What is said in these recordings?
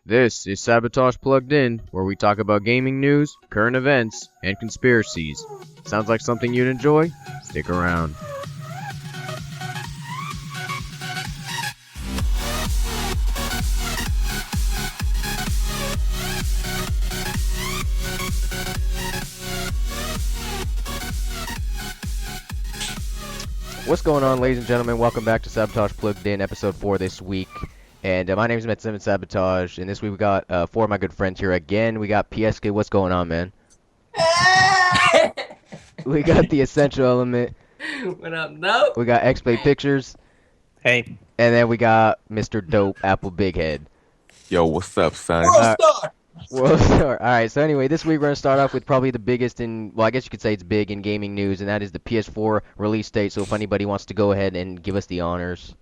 This is Sabotage Plugged In, where we talk about gaming news, current events, and conspiracies. Sounds like something you'd enjoy? Stick around. What's going on, ladies and gentlemen? Welcome back to Sabotage Plugged In, episode 4 this week. And my name is Matt Simmons Sabotage, and this week we got four of my good friends here again. We got PSK. What's going on, man? We got the Essential Element. What up, no? We got X-Play Pictures. Hey. And then we got Mr. Dope Apple Big Head. Yo, what's up, son? World Star. Alright, so anyway, this week we're going to start off with probably the biggest in, well, I guess you could say it's big in gaming news, and that is the PS4 release date. So if anybody wants to go ahead and give us the honors.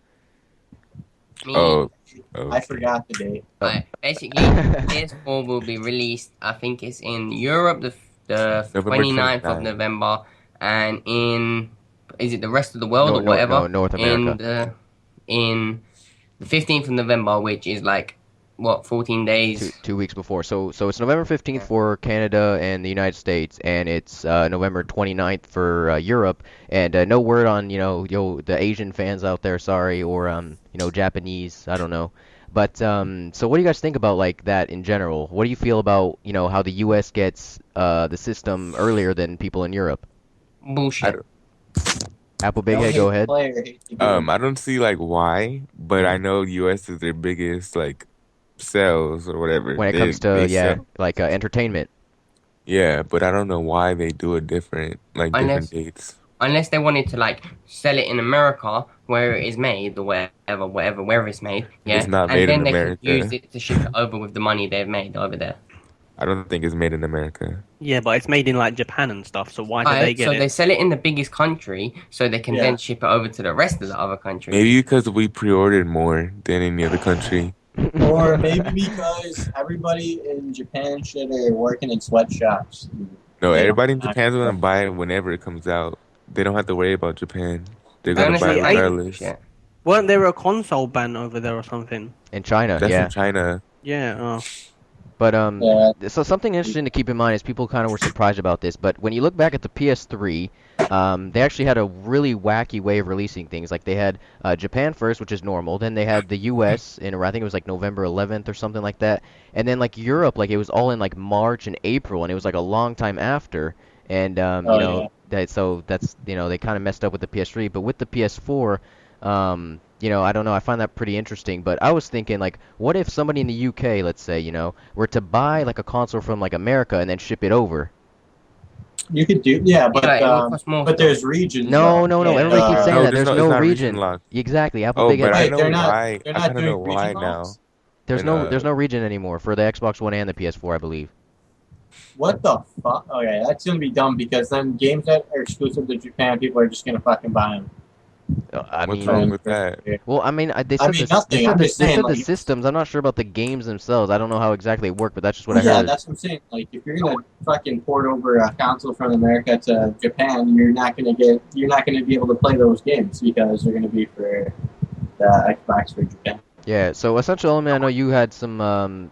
Oh, I forgot the date. Basically, PS4 will be released, I think it's in Europe the 29th of November, and in, is it the rest of the world or whatever? No, North America. In the 15th of November, which is like, what, 14 days? Two weeks before. So it's November 15th for Canada and the United States, and it's November 29th for Europe. And no word on, the Asian fans out there, sorry, or, Japanese, I don't know. But, so what do you guys think about, like, that in general? What do you feel about, how the U.S. gets the system earlier than people in Europe? Bullshit. Apple Big Head, go ahead. I don't see, like, why, but I know U.S. is their biggest, like, sales or whatever. When it comes to, entertainment. Yeah, but I don't know why they do it different, like, different dates. Unless they wanted to, like, sell it in America, where it is made, or wherever it's made, yeah? It's not made in America. And then they could use it to ship it over with the money they've made over there. I don't think it's made in America. Yeah, but it's made in, like, Japan and stuff, so why did they get it? So they sell it in the biggest country, so they can then ship it over to the rest of the other countries. Maybe because we pre-ordered more than any other country. Or maybe because everybody in Japan should are working in sweatshops. No, everybody in Japan's going to buy it whenever it comes out. They don't have to worry about Japan. They're going to buy it regardless. Weren't there a console ban over there or something? In China, That's in China. Yeah, But so something interesting to keep in mind is people kind of were surprised about this, but when you look back at the PS3, they actually had a really wacky way of releasing things. Like they had Japan first, which is normal, then they had the US in, I think it was like November 11th or something like that, and then like Europe, like it was all in like March and April, and it was like a long time after, and so that's they kind of messed up with the PS3, but with the PS4, I don't know, I find that pretty interesting, but I was thinking, like, what if somebody in the UK, let's say, were to buy, like, a console from, like, America and then ship it over? You could do, but there's regions. No, everybody keeps saying that. There's no region. Exactly, Apple Big Head. I know why. I kind of know why now. There's no region anymore for the Xbox One and the PS4, I believe. What the fuck? Okay, that's gonna be dumb, because then games that are exclusive to Japan, people are just gonna fucking buy them. What's wrong with that? Well, I mean, they said the systems. I'm not sure about the games themselves. I don't know how exactly it worked, but that's just what I heard. Yeah, that's what I'm saying. Like, if you're gonna fucking port over a console from America to Japan, you're not gonna be able to play those games because they're gonna be for the Xbox for Japan. Yeah. So Essential Element, I know you had some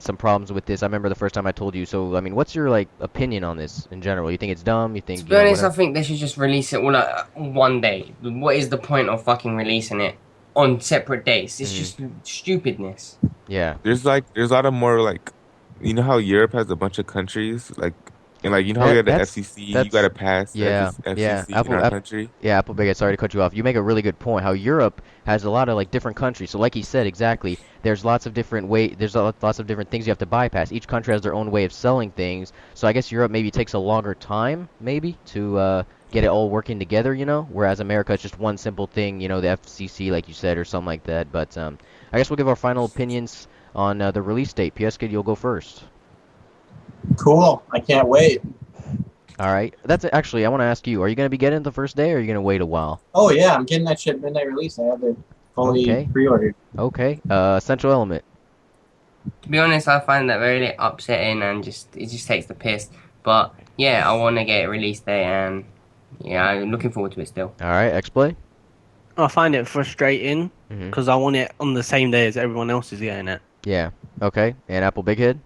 some problems with this. I remember the first time I told you. So, I mean, what's your, like, opinion on this in general? You think it's dumb? You think... To be honest, I think they should just release it all one day. What is the point of fucking releasing it on separate days? It's just stupidness. Yeah. There's a lot of more, like... You know how Europe has a bunch of countries? Like, and, like, you know how you got the FCC? You got to pass the FCC in our country? Yeah, Apple Big Head, sorry to cut you off. You make a really good point. How Europe has a lot of, like, different countries. So, like he said, exactly, there's lots of different lots of different things you have to bypass. Each country has their own way of selling things. So I guess Europe maybe takes a longer time, maybe, to get it all working together, whereas America is just one simple thing, the FCC, like you said, or something like that. But I guess we'll give our final opinions on the release date. PSK, you'll go first. Cool. I can't wait. All right. That's actually, I want to ask you, are you going to be getting it the first day, or are you going to wait a while? Oh, yeah. I'm getting that shit midnight release. I have it fully pre-ordered. Okay. Essential Element. To be honest, I find that very upsetting, and it just takes the piss. But, yeah, I want to get it released there, and, yeah, I'm looking forward to it still. All right. X-Play? I find it frustrating, because I want it on the same day as everyone else is getting it. Yeah. Okay, and Apple Big Head?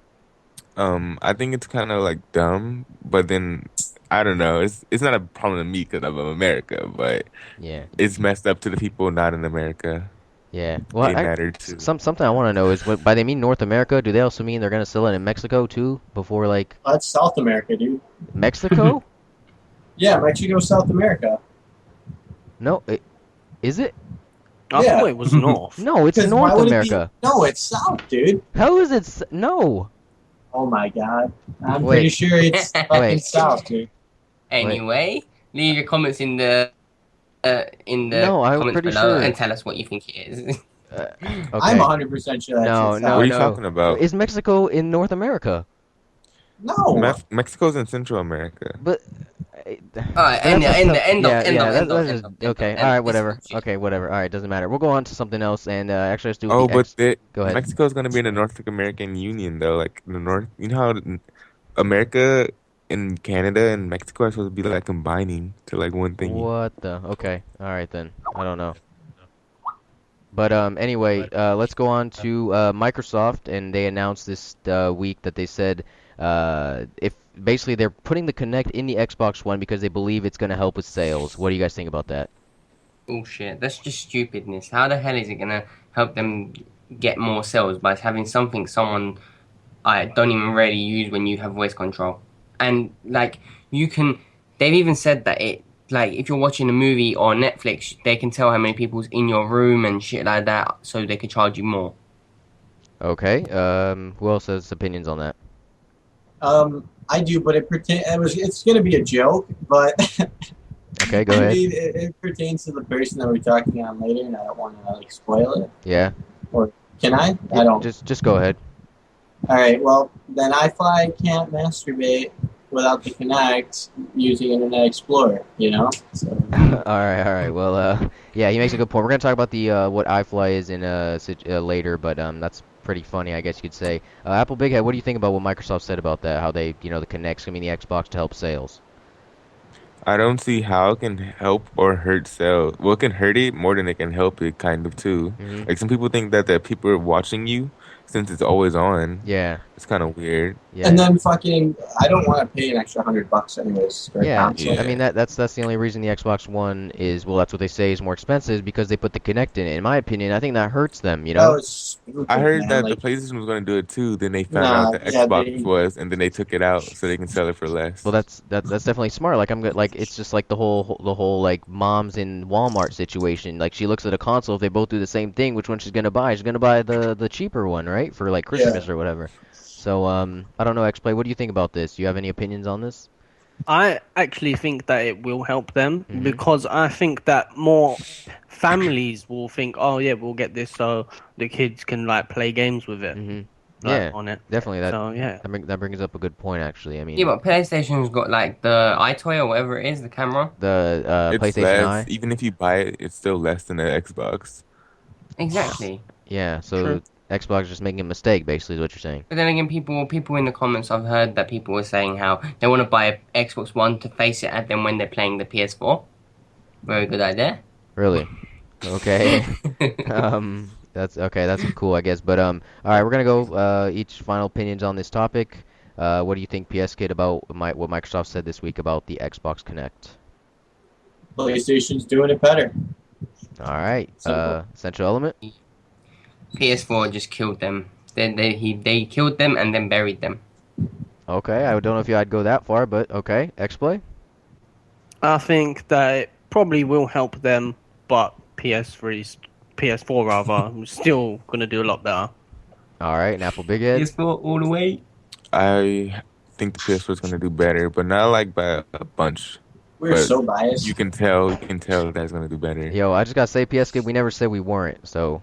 I think it's kind of like dumb, but then I don't know. It's not a problem to me because I'm in America, but Yeah. it's messed up to the people not in America. Yeah. Well, They matter too. something I want to know is what by they mean North America, do they also mean they're gonna sell it in Mexico too before like That's South America, dude. Mexico? Yeah, Mexico, South America. No, is it? I Yeah. thought it was north. No, it's 'Cause North why would it be- America. No, it's South, dude. How is it? No. Oh my god. I'm Wait. pretty sure it's fucking Wait. South, dude. Anyway, leave your comments in the No, I'm comments pretty below sure. and tell us what you think it is. Okay. I'm 100% sure that's No, South. no, What are you no. talking about? Is Mexico in North America? No. Mexico's in Central America. But Alright, end of. okay. All right, whatever. Okay, whatever. All right, doesn't matter. We'll go on to something else, and actually, let's do Oh, the but Go ahead. Mexico's gonna be in the North American Union though, like the North. You know how America and Canada and Mexico are supposed to be like combining to like one thing. What the? Okay. All right then. I don't know. But anyway, let's go on to Microsoft, and they announced this week that they said if basically they're putting the Kinect in the Xbox One because they believe it's going to help with sales. What do you guys think about that? Bullshit. That's just stupidness. How the hell is it gonna help them get more sales by having something someone I don't even really use when you have voice control? And like you can, they've even said that it like if you're watching a movie or Netflix, they can tell how many people's in your room and shit like that, so they could charge you more. Okay. Who else has opinions on that? I do, but it's gonna be a joke, but Okay, go I ahead. mean, it pertains to the person that we're talking on later, and I don't want to like spoil it. Yeah. Or can I? I don't. Just go ahead. All right. Well, then iFly can't masturbate without the Kinect using Internet Explorer. You know. So. All right. Well, yeah, he makes a good point. We're gonna talk about the what iFly is in later, but that's pretty funny, I guess you could say. Apple Big Head, what do you think about what Microsoft said about that? How they, the Kinect's gonna be in the Xbox to help sales. I don't see how it can help or hurt sales. Well, it can hurt it more than it can help it, kind of too. Mm-hmm. Like some people think that people are watching you since it's always on. Yeah. It's kind of weird. Yeah. And then fucking, I don't want to pay an extra $100 anyways for a console. I mean that's the only reason the Xbox One is that's what they say is more expensive, is because they put the Kinect in it. In my opinion, I think that hurts them. That was stupid, I heard that like, the PlayStation was going to do it too. Then they found out the Xbox was, and then they took it out so they can sell it for less. Well, that's definitely smart. Like it's just like the whole like moms in Walmart situation. Like she looks at a console. If they both do the same thing, which one she's gonna buy? She's gonna buy the cheaper one, right? For like Christmas or whatever. So I don't know, X-Play. What do you think about this? Do you have any opinions on this? I actually think that it will help them because I think that more families will think, oh yeah, we'll get this so the kids can like play games with it. On it. Definitely. That brings up a good point, actually. I mean, yeah, but PlayStation's got like the iToy or whatever it is, the camera. The it's PlayStation less, Eye. even if you buy it, it's still less than the Xbox. Exactly. Yeah. So Xbox is just making a mistake, basically, is what you're saying. But then again, people in the comments, I've heard that people were saying how they want to buy an Xbox One to face it at them when they're playing the PS4. Very good idea. Really? Okay. That's okay. That's cool, I guess. But all right, we're gonna go each final opinions on this topic. What do you think, PS Kid, about what Microsoft said this week about the Xbox Kinect? PlayStation's doing it better. All right. Central Element. PS4 just killed them. They killed them and then buried them. Okay, I don't know if I'd go that far, but okay. X-Play? I think that it probably will help them, but PS4 rather, still gonna do a lot better. All right, and Apple Big Head? PS4 all the way. I think the PS4 is going to do better, but not like by a bunch. We're so biased. You can tell that's going to do better. Yo, I just gotta say, PS Kid, we never said we weren't, so.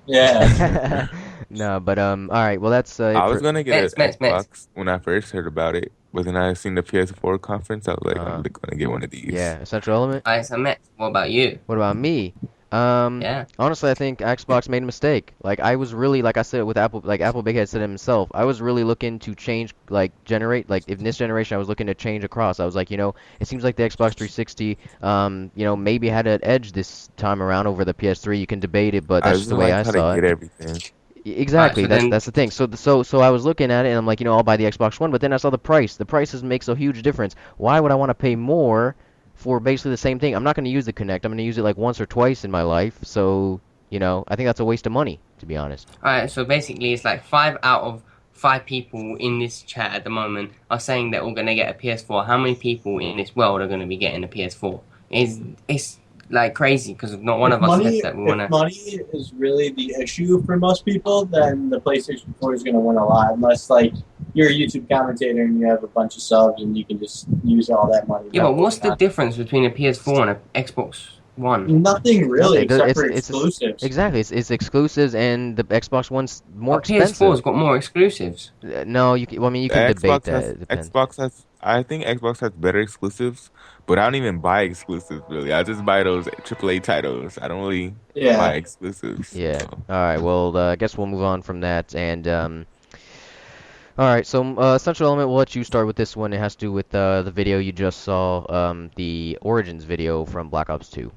Yeah. No, but all right. Well, that's. I was gonna get an Xbox when I first heard about it, but then I seen the PS4 conference. I was like, I'm gonna get one of these. Yeah, Central Element. Alright, so Matt, what about you? What about me? Yeah. Honestly, I think Xbox made a mistake. Like I was really, like I said with Apple, like Apple Big Head said himself, I was really looking to change, like in this generation, I was looking to change across. I was like, it seems like the Xbox 360, maybe had an edge this time around over the PS3. You can debate it, but that's just the way I saw it. Everything. Exactly. Right, so That's the thing. So I was looking at it and I'm like, I'll buy the Xbox One, but then I saw the price. The prices makes a huge difference. Why would I want to pay more for basically the same thing? I'm not going to use the Kinect. I'm going to use it like once or twice in my life. So, I think that's a waste of money, to be honest. alright, so basically it's like 5 out of 5 people in this chat at the moment are saying they're all gonna get a PS4. How many people in this world are gonna be getting a PS4? It's like crazy because not one of us said that we wanna. If money is really the issue for most people, then the PlayStation 4 is gonna win a lot. Unless like you're a YouTube commentator and you have a bunch of subs and you can just use all that money. Yeah, but what's the difference between a PS4 and an Xbox One? Nothing really, Nothing. except for exclusives. Exactly. It's exclusives, and the Xbox One's more expensive. PS4's got more exclusives. No, well, I mean, you can debate that. It depends. I think Xbox has better exclusives, but I don't even buy exclusives really. I just buy those AAA titles. I don't really buy exclusives. Yeah. So. All right. Well, I guess we'll move on from that. And all right. So, Central Element, we'll let you start with this one. It has to do with the video you just saw, the Origins video from Black Ops 2.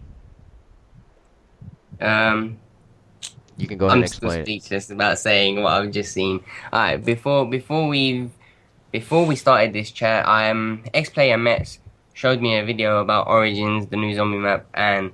You can go ahead and explain it. I'm still speechless about saying what I've just seen. Alright, before we started this chat, X-Player Mets showed me a video about Origins, the new zombie map, and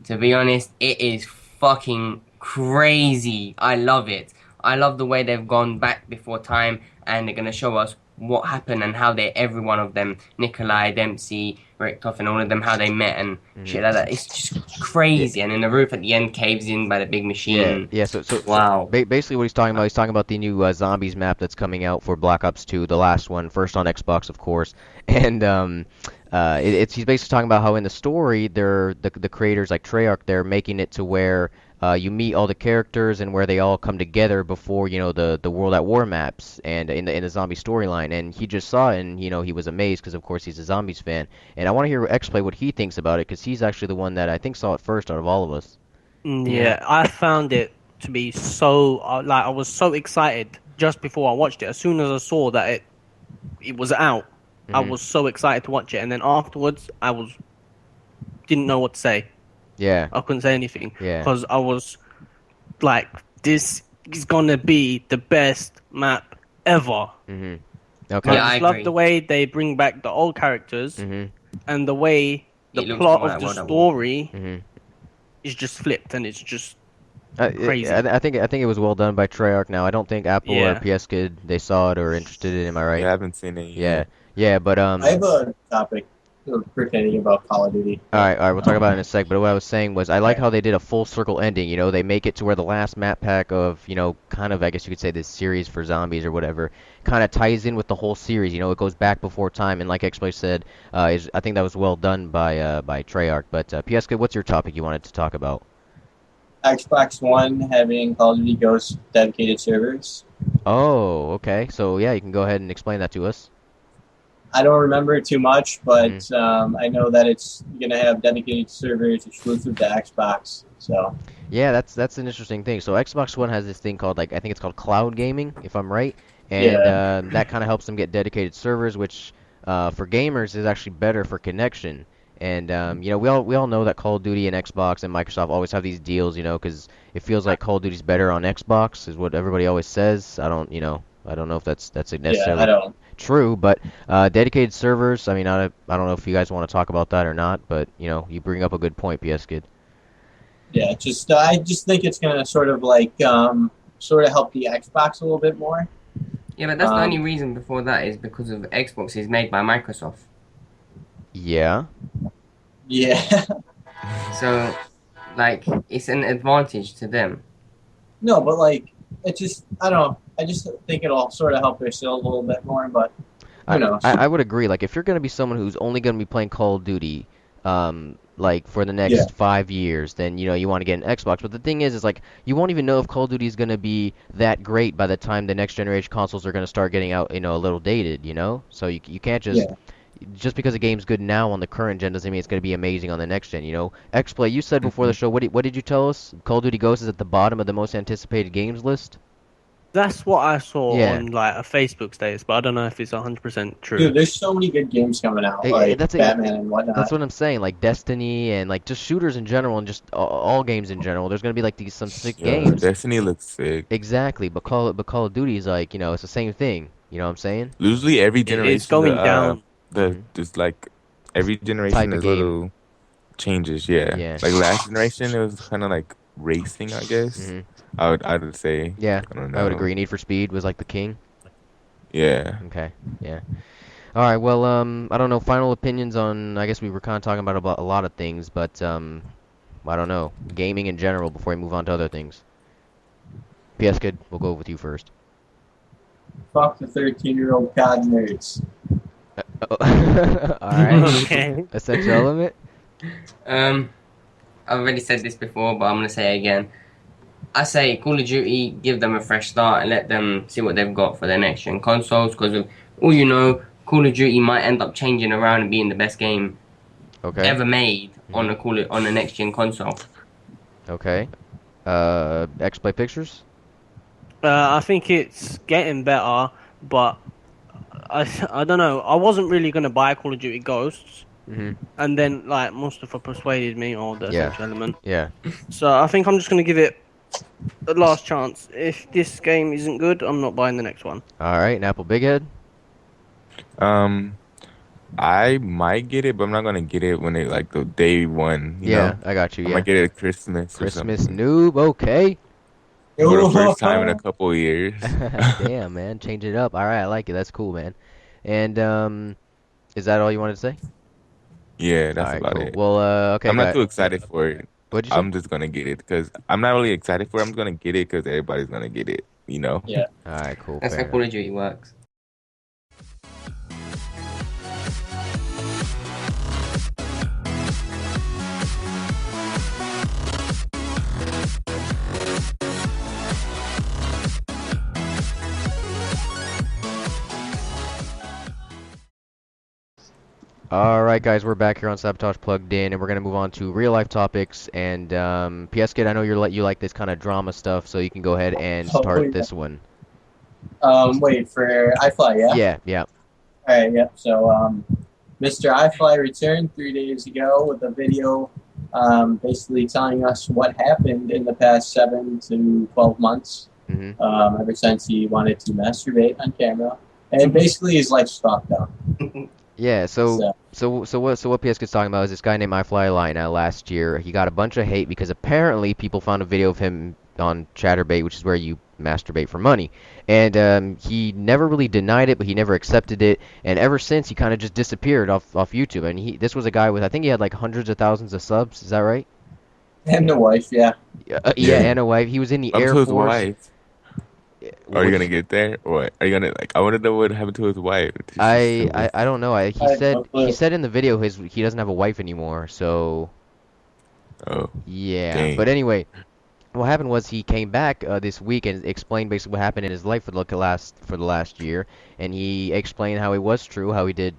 to be honest, it is fucking crazy. I love it. I love the way they've gone back before time, and they're gonna show us what happened and how every one of them, Nikolai, Dempsey, Richthofen, and all of them, how they met and shit like that. It's just crazy. And then the roof at the end caves in by the big machine. Yeah. So wow. Basically, what he's talking about the new zombies map that's coming out for Black Ops 2, the last one, first on Xbox, of course. And he's basically talking about how in the story, the creators like Treyarch, they're making it to where you meet all the characters and where they all come together before the World at War maps and in the zombie storyline. And he just saw it and he was amazed because of course he's a zombies fan. And I want to hear X-Play what he thinks about it because he's actually the one that I think saw it first out of all of us. Yeah, I found it to be so I was so excited just before I watched it. As soon as I saw that it was out, I was so excited to watch it. And then afterwards, didn't know what to say. Yeah. I couldn't say anything. Yeah. Because I was like, this is gonna be the best map ever. Mm-hmm. Okay. Yeah, I just love the way they bring back the old characters and the way the plot of the story is just flipped and it's just crazy. I think it was well done by Treyarch. Now I don't think Apple or PS Kid they saw it or interested in it. Am I right? Yeah, I haven't seen it yet. Yeah, but I have a topic pertaining about Call of Duty. All right, we'll talk about it in a sec. But what I was saying was, I like how they did a full circle ending. They make it to where the last map pack of, kind of, I guess you could say, this series for zombies or whatever, kind of ties in with the whole series. It goes back before time, and like X-Play said, I think that was well done by Treyarch. But PSK, what's your topic you wanted to talk about? Xbox One having Call of Duty Ghost dedicated servers. Oh, okay. So yeah, you can go ahead and explain that to us. I don't remember too much, but I know that it's going to have dedicated servers exclusive to Xbox. So yeah, that's an interesting thing. So Xbox One has this thing called I think it's called cloud gaming, if I'm right, and that kind of helps them get dedicated servers, which for gamers is actually better for connection. And we all know that Call of Duty and Xbox and Microsoft always have these deals, because it feels like Call of Duty's better on Xbox, is what everybody always says. I don't know if that's necessarily true, but dedicated servers. I mean, I don't know if you guys want to talk about that or not, but you bring up a good point, PS Kid. Yeah, I just think it's gonna sort of help the Xbox a little bit more. Yeah, but that's the only reason before that is because of Xbox is made by Microsoft. Yeah. Yeah. So, it's an advantage to them. No, but it's just I don't know. I just think it'll sort of help their sales a little bit more, but who knows? I would agree. If you're going to be someone who's only going to be playing Call of Duty, for the next 5 years, then you want to get an Xbox. But the thing is you won't even know if Call of Duty is going to be that great by the time the next generation consoles are going to start getting out, a little dated, So you can't just because a game's good now on the current gen doesn't mean it's going to be amazing on the next gen, X-Play, you said before the show, what did you tell us? Call of Duty Ghost is at the bottom of the most anticipated games list? That's what I saw Yeah. on like a Facebook status, but I don't know if it's 100% true. Dude, there's so many good games coming out, like Batman and whatnot. That's what I'm saying, like Destiny and like just shooters in general and just all games in general. There's gonna be like some sick games. Destiny looks sick. Exactly, but Call of Duty is like, it's the same thing. You know what I'm saying? Usually every generation It's going down. Just like every generation Type of there's game. little changes, yeah. Like last generation it was kind of like racing, I guess. I would say. Yeah, I don't know. I would agree. Need for Speed was like the king. Yeah. Okay. Yeah. All right. Well, I don't know. Final opinions on. I guess we were kind of talking about a lot of things, but I don't know. Gaming in general before we move on to other things. PS Kid, we'll go with you first. Fuck the 13-year-old COD nerds. All right. Okay. Essential element. I've already said this before, but I'm gonna say it again. I say Call of Duty, give them a fresh start and let them see what they've got for their next gen consoles. Because of all you know, Call of Duty might end up changing around and being the best game ever made on the next gen console. Okay. X-Play Pictures. I think it's getting better, but I don't know. I wasn't really gonna buy Call of Duty Ghosts. And then like Mustafa persuaded me, or the Essential Element. Yeah. So I think I'm just gonna give it a last chance. If this game isn't good, I'm not buying the next one. All right, and Apple Big Head. I might get it, but I'm not gonna get it when it like the day one. You know? I got you. I might get it at Christmas. Christmas noob. Okay. For the first time in a couple of years. Damn, man, change it up. All right, I like it. That's cool, man. And is that all you wanted to say? Yeah, that's about it. Well, okay. I'm not too excited for it. What'd you say? I'm just gonna get it because I'm not really excited for it. I'm just gonna get it because everybody's gonna get it. You know? Yeah. All right, cool. That's how Call of Duty works. Alright guys, we're back here on Sabotage Plugged In, and we're going to move on to real-life topics, and PS Kid, I know you like this kind of drama stuff, so you can go ahead and start this one. Wait, for iFly, yeah? Yeah. Alright, yep. So, Mr. iFly returned 3 days ago with a video basically telling us what happened in the past 7 to 12 months, ever since he wanted to masturbate on camera, and basically his life's fucked up. Yeah, so what PS Kid's talking about is this guy named iFly last year. He got a bunch of hate because apparently people found a video of him on Chatterbait, which is where you masturbate for money. And he never really denied it, but he never accepted it. And ever since, he kind of just disappeared off YouTube. And this was a guy with, I think he had like hundreds of thousands of subs. Is that right? And a wife, yeah. Yeah, and a wife. He was in the Air Force. Wife. Are you gonna get there? Or are you gonna I want to know what happened to his wife. I don't know. He said in the video he doesn't have a wife anymore. So. Oh. Yeah. Dang. But anyway, what happened was he came back this week and explained basically what happened in his life for the last year, and he explained how it was true, how he did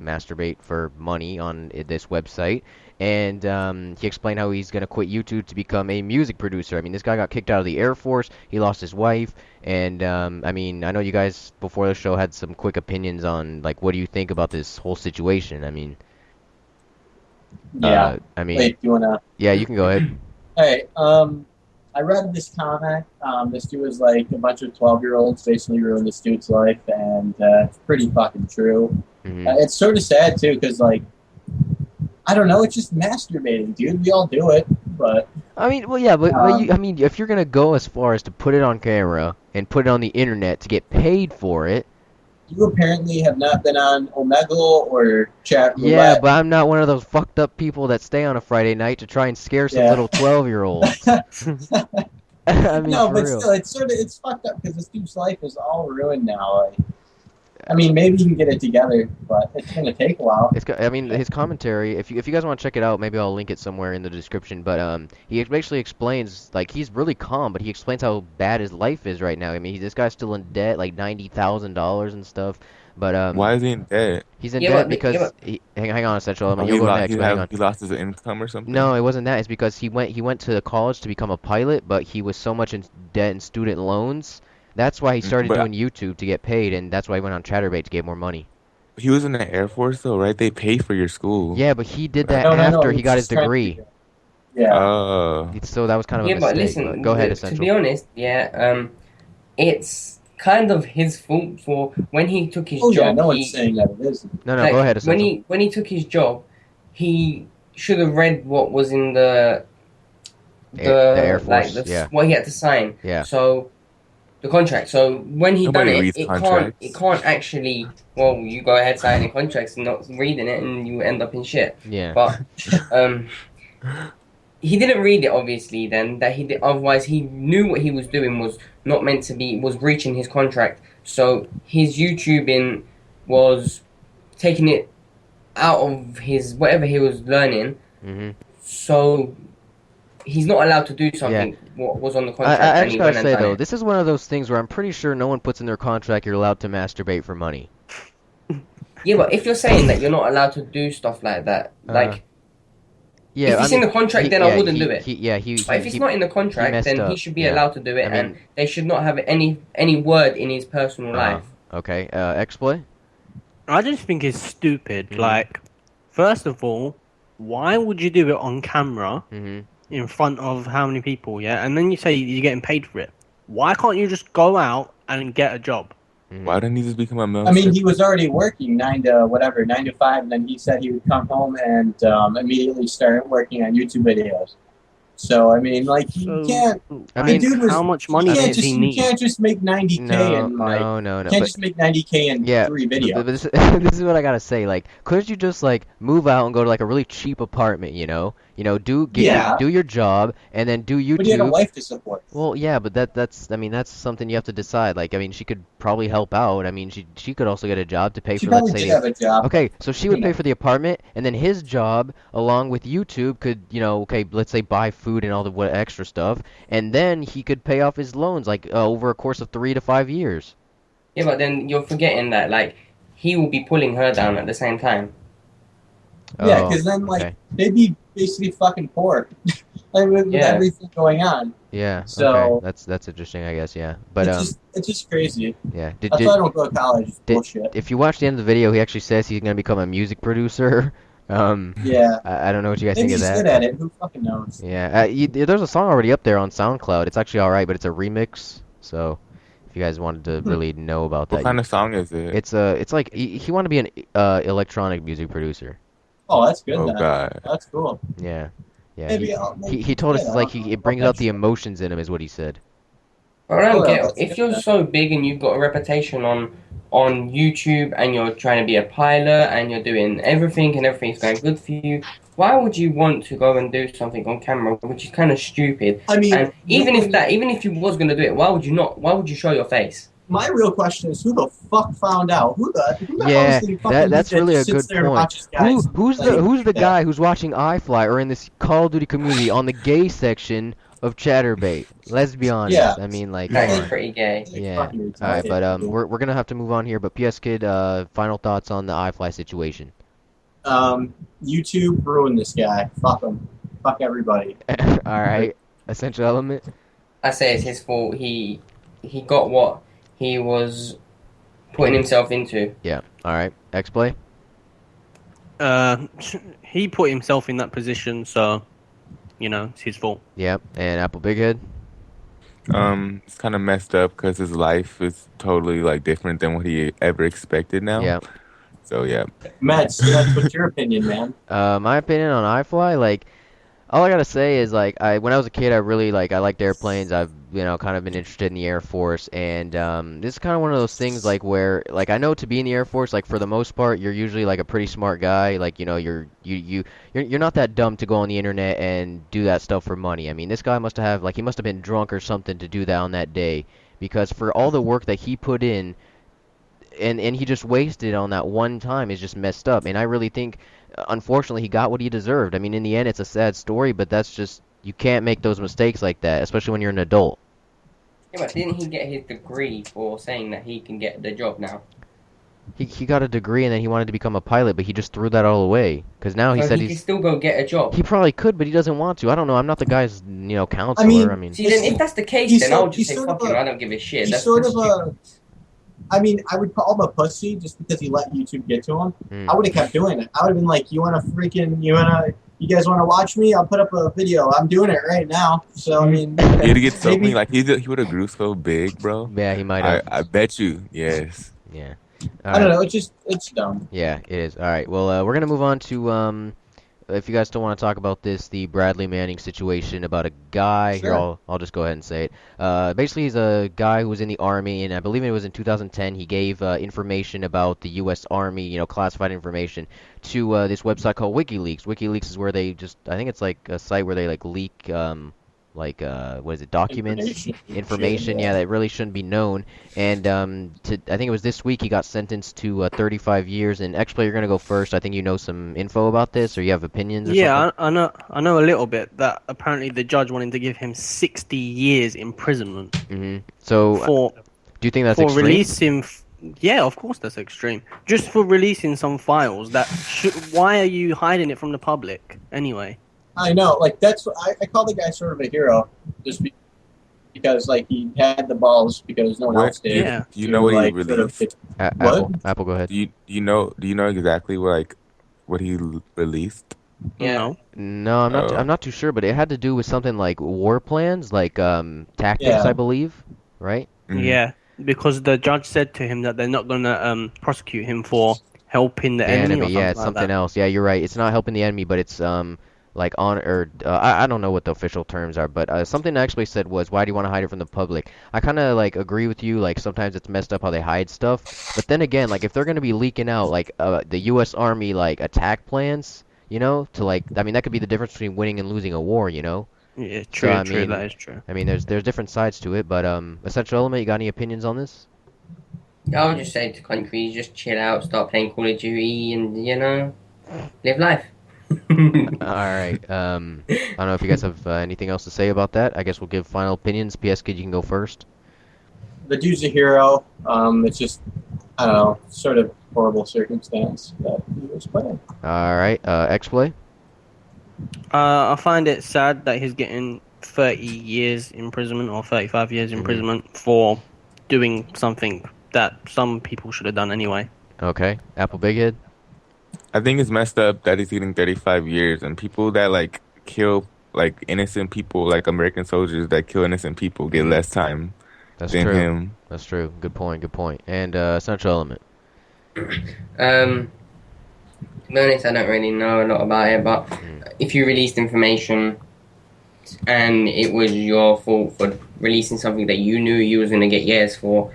masturbate for money on this website. And he explained how he's going to quit YouTube to become a music producer. I mean, this guy got kicked out of the Air Force. He lost his wife. And, I mean, I know you guys before the show had some quick opinions on, like, what do you think about this whole situation? I mean... Yeah. Wait, do you want to... Yeah, you can go ahead. Hey, I read this comment. This dude was like a bunch of 12-year-olds basically ruined this dude's life, and it's pretty fucking true. It's sort of sad, too, because, like, I don't know, it's just masturbating, dude. We all do it, but... I mean, well, yeah, but I mean, if you're going to go as far as to put it on camera and put it on the internet to get paid for it... You apparently have not been on Omegle or Chat Roulette. Yeah, but I'm not one of those fucked up people that stay on a Friday night to try and scare some little 12-year-olds. I mean, no, but real. Still, it's fucked up because this dude's life is all ruined now. Like, I mean, maybe he can get it together, but it's gonna take a while. I mean, his commentary. If you guys want to check it out, maybe I'll link it somewhere in the description. But he basically explains, like, he's really calm, but he explains how bad his life is right now. I mean, this guy's still in debt, like $90,000 and stuff. But why is he in debt? He's in debt because hang on, Essential Element. You'll go next. Hang on. He lost his income or something. No, it wasn't that. It's because he went to college to become a pilot, but he was so much in debt and student loans That's why he started doing YouTube to get paid, and that's why he went on Chatterbait to get more money. He was in the Air Force, though, right? They pay for your school. Yeah, but he did that after he got his degree. Yeah. So that was kind of a mistake. But listen, go ahead, Essential. To be honest, it's kind of his fault for when he took his job. Yeah, no one's saying that it isn't. No, go ahead, Essential. When he took his job, he should have read what was in the Air Force, what he had to sign. Yeah. So the contract. So when he done it, it can't actually. Well, you go ahead signing the contracts and not reading it, and you end up in shit. Yeah. But he didn't read it, obviously. Then that he did. Otherwise, he knew what he was doing was not meant to be. Was breaching his contract. So his YouTubing was taking it out of his whatever he was learning. Mm-hmm. So he's not allowed to do something what was on the contract. I just gotta say though, this is one of those things where I'm pretty sure no one puts in their contract you're allowed to masturbate for money. Yeah, but if you're saying that you're not allowed to do stuff like that, if it's in the contract, then I wouldn't do it. But if it's not in the contract, then he should be allowed to do it, and they should not have any word in his personal life. Okay, X-Play? I just think it's stupid. Like, first of all, why would you do it on camera in front of how many people, and then you say you're getting paid for it? Why can't you just go out and get a job? Why didn't he just become a military? I mean, he was already working 9 to 5, and then he said he would come home and immediately start working on YouTube videos. So, I mean, like, you can't... I mean, how much money does he need? You can't just make 90K No. You can't just make 90K in 3 videos. But this is what I gotta say. Like, couldn't you just, like, move out and go to, like, a really cheap apartment, you know? Do your job, and then do YouTube. But you had a wife to support. Well, yeah, but that's something you have to decide. Like, I mean, she could probably help out. I mean, she could also get a job to pay for, let's say... She probably did have a job. Okay, so she would pay for the apartment, and then his job, along with YouTube, could, let's say buy food and all the extra stuff, and then he could pay off his loans, like, over a course of 3 to 5 years. Yeah, but then you're forgetting that, like, he will be pulling her down at the same time. Yeah, because then, like, they'd be basically fucking poor. with everything going on. Yeah, so okay. That's interesting, I guess, yeah. But it's just crazy. Yeah. That's why I don't go to college. It's bullshit. If you watch the end of the video, he actually says he's going to become a music producer. Yeah. I don't know what you guys think of that. Maybe he's good at it. Who fucking knows? Yeah. There's a song already up there on SoundCloud. It's actually alright, but it's a remix. So, if you guys wanted to really know about that. What kind of song is it? It's like he wanted to be an electronic music producer. Oh, that's good. Oh, God. That's cool. Yeah. Yeah. Maybe he told us it's like it brings out the emotions in him, is what he said. I don't get if you're so big and you've got a reputation on YouTube and you're trying to be a pilot and you're doing everything and everything's going good for you, why would you want to go and do something on camera, which is kind of stupid? I mean, and even if you was going to do it, why would you not? Why would you show your face? My real question is, who the fuck found out? Who the that's really a good point. Who's the guy who's watching iFly or in this Call of Duty community on the gay section of Chatterbait? Let's be honest. Yeah. I mean, like, that's pretty gay. Yeah. All right, but we're gonna have to move on here. But PS Kid, final thoughts on the iFly situation? YouTube ruined this guy. Fuck him. Fuck everybody. All right. Essential Element. I say it's his fault. He got what he was putting himself into. Yeah. All right. X-Play? He put himself in that position, so, it's his fault. Yep. And Apple Big Head? It's kind of messed up because his life is totally, like, different than what he ever expected now. Yeah. So, yeah. Matt, what's your opinion, man? My opinion on iFly, like, all I gotta say is, like, when I was a kid, I liked airplanes. I've, kind of been interested in the Air Force, and this is kind of one of those things, like, where, like, I know to be in the Air Force, like, for the most part, you're usually, like, a pretty smart guy. Like, you're not that dumb to go on the internet and do that stuff for money. I mean, this guy must have been drunk or something to do that on that day, because for all the work that he put in, and he just wasted on that one time is just messed up. And I really think, unfortunately, he got what he deserved. I mean, in the end, it's a sad story, but that's just, you can't make those mistakes like that, especially when you're an adult. Yeah, but didn't he get his degree for saying that he can get the job now? He got a degree and then he wanted to become a pilot, but he just threw that all away. Because now he So said he can still go get a job. he probably could, but he doesn't want to. I don't know. I'm not the guy's, counselor. I I mean, mean, See, then if that's the case, then I'll just say fuck him. I don't give a shit. He's That's sort that's of stupid. I mean, I would call him a pussy just because he let YouTube get to him. Mm. I would have kept doing it. I would have been like, you guys want to watch me? I'll put up a video. I'm doing it right now. So, I mean, He'd get so many, like, he would have grew so big, bro. Yeah, he might have. I bet you, yes. Yeah. I don't know. It's dumb. Yeah, it is. All right. Well, we're gonna move on to if you guys still want to talk about this, the Bradley Manning situation about a guy. Sure. Here, I'll just go ahead and say it. Basically, he's a guy who was in the Army, and I believe it was in 2010. He gave information about the U.S. Army, classified information, to this website called WikiLeaks. WikiLeaks is where they I think it's like a site where they leak what is it, documents, information, yeah, that really shouldn't be known. And I think it was this week he got sentenced to 35 years. And actually, you're gonna go first. I think you know some info about this, or you have opinions or something. Yeah, I know a little bit that apparently the judge wanted to give him 60 years imprisonment. So, for do you think that's for extreme? releasing. Yeah, of course that's extreme. Just for releasing some files that why are you hiding it from the public anyway? I know. Like, that's I call the guy sort of a hero just because, like, he had the balls because no one else did. Yeah. Do you know what he released? Apple, go ahead. Do you know exactly what he released? Yeah. No, I'm not too sure, but it had to do with something like war plans, like tactics, I believe, right? Mm-hmm. Yeah, because the judge said to him that they're not gonna prosecute him for helping the enemy. Or something yeah, it's something else. Yeah, you're right. It's not helping the enemy, but it's like on or I don't know what the official terms are, but something I actually said was, why do you want to hide it from the public? I kind of agree with you. Like, sometimes it's messed up how they hide stuff, but then again, like, if they're gonna be leaking out the U.S. Army attack plans, to I mean, that could be the difference between winning and losing a war, Yeah, true, So, true. That is true. I mean, there's different sides to it, but Essential Element, you got any opinions on this? I would just say to countries, just chill out, start playing Call of Duty, and live life. Alright, I don't know if you guys have anything else to say about that. I guess we'll give final opinions. PS Kid, you can go first. The dude's a hero. It's just, I don't know, sort of horrible circumstance that he was playing. Alright, X-Play? I find it sad that he's getting 30 years imprisonment or 35 years imprisonment for doing something that some people should have done anyway. Okay, Apple Big Head? I think it's messed up that he's getting 35 years, and people that kill innocent people, like American soldiers that kill innocent people, get less time than him. That's true. Good point. And Essential Element. To be honest, I don't really know a lot about it, but if you released information and it was your fault for releasing something that you knew you was going to get years for,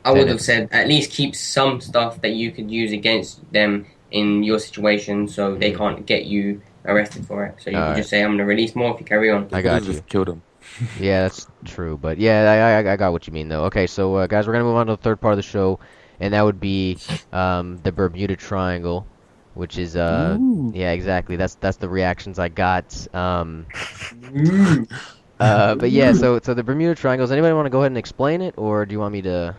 I would have said at least keep some stuff that you could use against them in your situation so they can't get you arrested for it. So you could just say, I'm going to release more if you carry on. I got you. Just killed him. Yeah, that's true. But yeah, I got what you mean, though. Okay, so guys, we're going to move on to the third part of the show, and that would be the Bermuda Triangle, which is, yeah, exactly. That's the reactions I got. But yeah, so the Bermuda Triangle, does anybody want to go ahead and explain it, or do you want me to?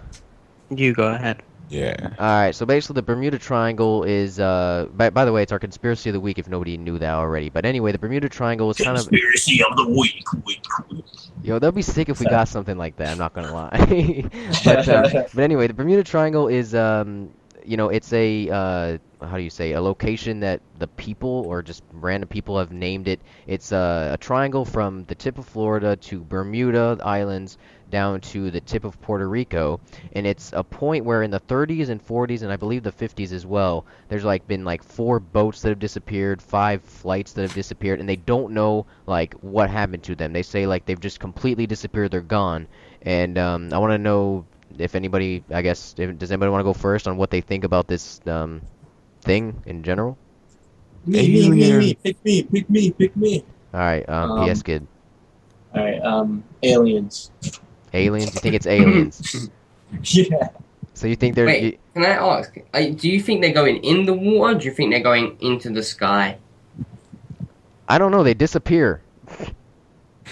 You go ahead. Yeah. Alright, so basically the Bermuda Triangle is, by the way, it's our Conspiracy of the Week if nobody knew that already. But anyway, the Bermuda Triangle is kind of... Conspiracy of the Week. Yo, that'd be sick if we got something like that, I'm not gonna lie. But anyway, the Bermuda Triangle is, it's a, how do you say, a location that the people, or just random people, have named it. It's a triangle from the tip of Florida to Bermuda Islands, down to the tip of Puerto Rico, and it's a point where in the 30s and 40s and I believe the 50s as well, there's been 4 boats that have disappeared, 5 flights that have disappeared, and they don't know what happened to them. They say they've just completely disappeared, they're gone. And I want to know if anybody, I guess, does anybody want to go first on what they think about this thing in general? Me. Pick me. All right, PS Kid. All right, aliens. Aliens? You think it's aliens? Yeah. So you think they're... Wait, can I ask? Do you think they're going in the water, or do you think they're going into the sky? I don't know. They disappear.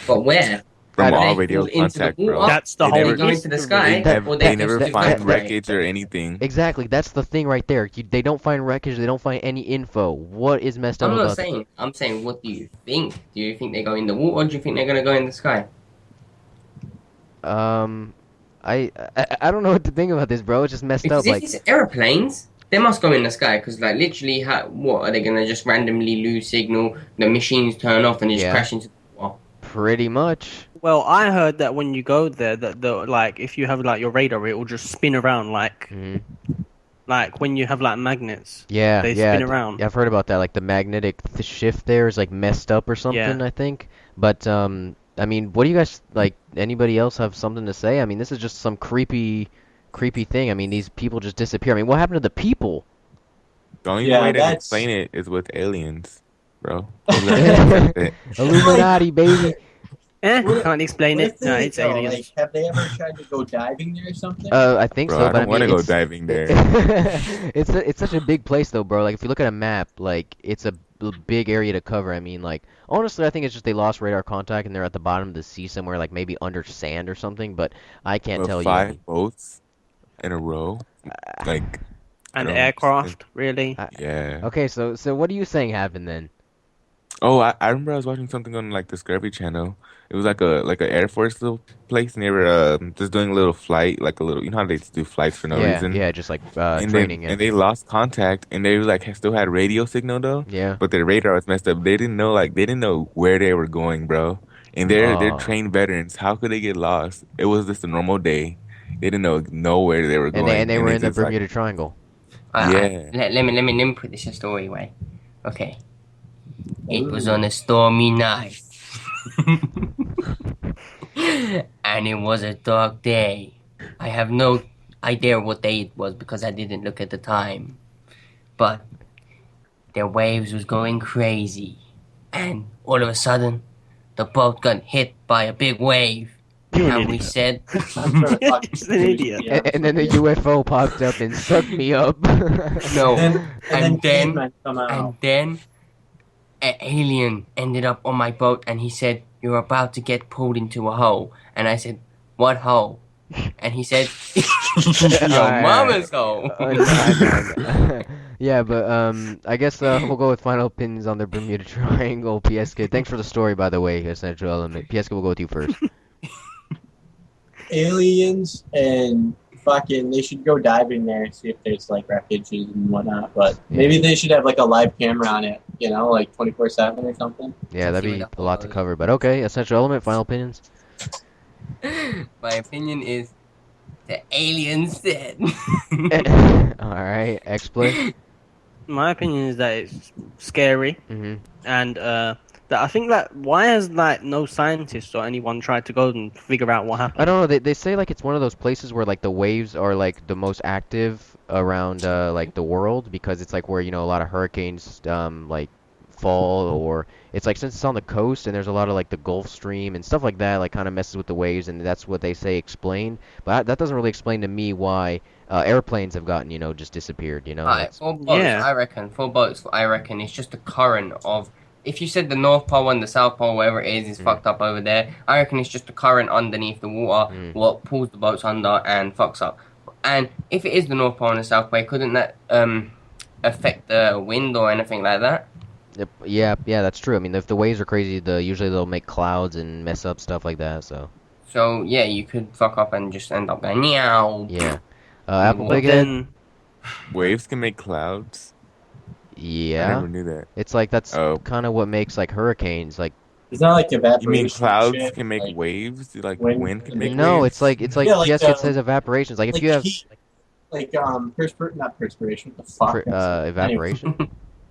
But where? from all they radio fall into the contact, bro. water, That's the They whole they never, go into the sky, history. or they they never just find evaporate. wreckage or anything. Exactly, that's the thing right there. They don't find wreckage, they don't find any info. What is messed up I'm not about that? saying. I'm saying, what do you think? Do you think they go in the water, or do you think they're gonna go in the sky? Um, I don't know what to think about this, bro. It's just messed Because up. if Like, it's airplanes, they must go in the sky. Because like literally, what are they gonna just randomly lose signal? The machines turn off and they just yeah, crash into the water. pretty much. Well, I heard that when you go there, that the like if you have like your radar, it will just spin around Hmm. like when you have like magnets, Yeah, they yeah, spin around. yeah, I've heard about that. Like the magnetic shift there is like messed up or something, Yeah. I think. But I mean, what do you guys like? Anybody else have something to say? I mean, this is just some creepy thing. I mean, these people just disappear. I mean, what happened to the people? The only Yeah, way to that's explain it is with aliens, bro. That's it. Illuminati, baby. What- Can't explain what it. if No, they it's go? aliens. Like, have they ever tried to go diving there or something? I think Bro, so, I but I don't want mean, to go it's diving there. it's such a big place though, bro. Like if you look at a map, like it's a big area to cover. I mean, like honestly, I think it's just they lost radar contact and they're at the bottom of the sea somewhere, like maybe under sand or something. But I can't But tell you. I mean, 5 boats in a row, like I And don't understand. aircraft, really. Yeah. okay, so what are you saying happened then? Oh, I remember I was watching something on like Discovery Channel. It was like a Air Force little place, and they were just doing a little flight, like a little. You know how they just do flights for no Yeah, reason. yeah, just like And then training. Yeah, and they lost contact, and they like still had radio signal though, yeah. but their radar was messed up. They didn't know where they were going, bro. And they're Oh, trained veterans. How could they get lost? It was just a normal day. They didn't know where they were and going, they and were they in the just like Bermuda Triangle. yeah. Let me put this a story way. Okay, it was Ooh. on a stormy night, and it was a dark day. I have no idea what day it was because I didn't look at the time, but the waves was going crazy, and all of a sudden, the boat got hit by a big wave. You're an And we idiot. said, I'm sort of fucking He's an idiot. Yeah, And then the UFO popped up and sucked me up. no. and then And then, cavemen come out. and then, an alien ended up on my boat, and he said, "You're about to get pulled into a hole." And I said, "What hole?" And he said, "Your Alright, mama's hole." no. Yeah, but I guess we'll go with final opinions on the Bermuda Triangle. PSK, thanks for the story, by the way, Essential Element. PSK, we'll go with you first. Aliens and fucking, they should go diving there and see if there's like wreckages and whatnot. But maybe they should have like a live camera on it, you know, like 24/7 or something. Yeah, that'd See be what the a lot to hole cover. But okay, Essential Element, final opinions. My opinion is, the alien said. Alright, X-Play. My opinion is that it's scary, Mm-hmm. and that I think that why has like no scientists or anyone tried to go and figure out what happened? I don't know. They say like it's one of those places where like the waves are like the most active around like the world because it's like where a lot of hurricanes like fall, or it's like since it's on the coast and there's a lot of like the Gulf Stream and stuff like that, like kind of messes with the waves, and that's what they say explained. But that doesn't really explain to me why airplanes have gotten just disappeared. Alright, That's, for boats, Yeah. for boats, I reckon it's just the current of. If you said the North Pole and the South Pole, wherever it is fucked up over there, I reckon it's just the current underneath the water what pulls the boats under and fucks up. And if it is the North Pole and the South Pole, couldn't that affect the wind or anything like that? yep, yeah, that's true. I mean, if the waves are crazy, usually they'll make clouds and mess up stuff like that. So So yeah, you could fuck up and just end up going meow. yeah, Apple But Big But Head. then Waves can make clouds. I Yeah. never knew that. It's like that's Oh. kind of what makes like hurricanes. Like It's not like evaporation. You mean clouds shit, can make like, waves? Like wind wind can can make no, waves? it's like Yeah, like, yes, it says evaporations. Like if like you have heat, like not perspiration. What the fuck? evaporation.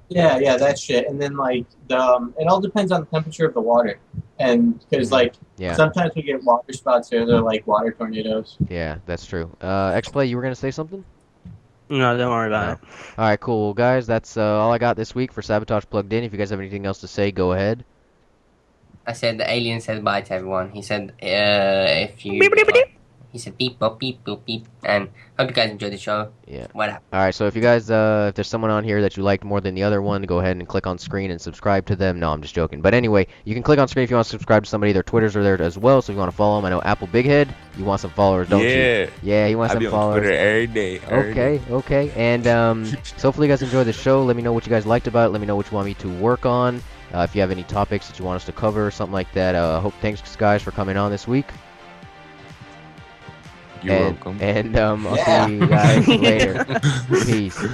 Yeah, that shit. And then like it all depends on the temperature of the water, and because like Yeah, sometimes we get water spots here. They're like water tornadoes. yeah, that's true. X-Play, you were gonna say something? no, don't worry about it. All right, cool. Well, guys, that's all I got this week for Sabotage Plugged In. If you guys have anything else to say, go ahead. I said the alien said bye to everyone. He said if you He said beep, boop, beep, boop, beep. And hope you guys enjoyed the show. Yeah. What up? All right, so if you guys, if there's someone on here that you liked more than the other one, go ahead and click on screen and subscribe to them. No, I'm just joking. But anyway, you can click on screen if you want to subscribe to somebody. Their Twitters are there as well, so if you want to follow them. I know Apple Bighead, you want some followers, don't you? Yeah, you want some followers. I be on Twitter every day. Okay. And so hopefully you guys enjoyed the show. Let me know what you guys liked about it. Let me know what you want me to work on. If you have any topics that you want us to cover, something like that. Thanks guys for coming on this week. You're welcome. And I'll see you guys later. Peace.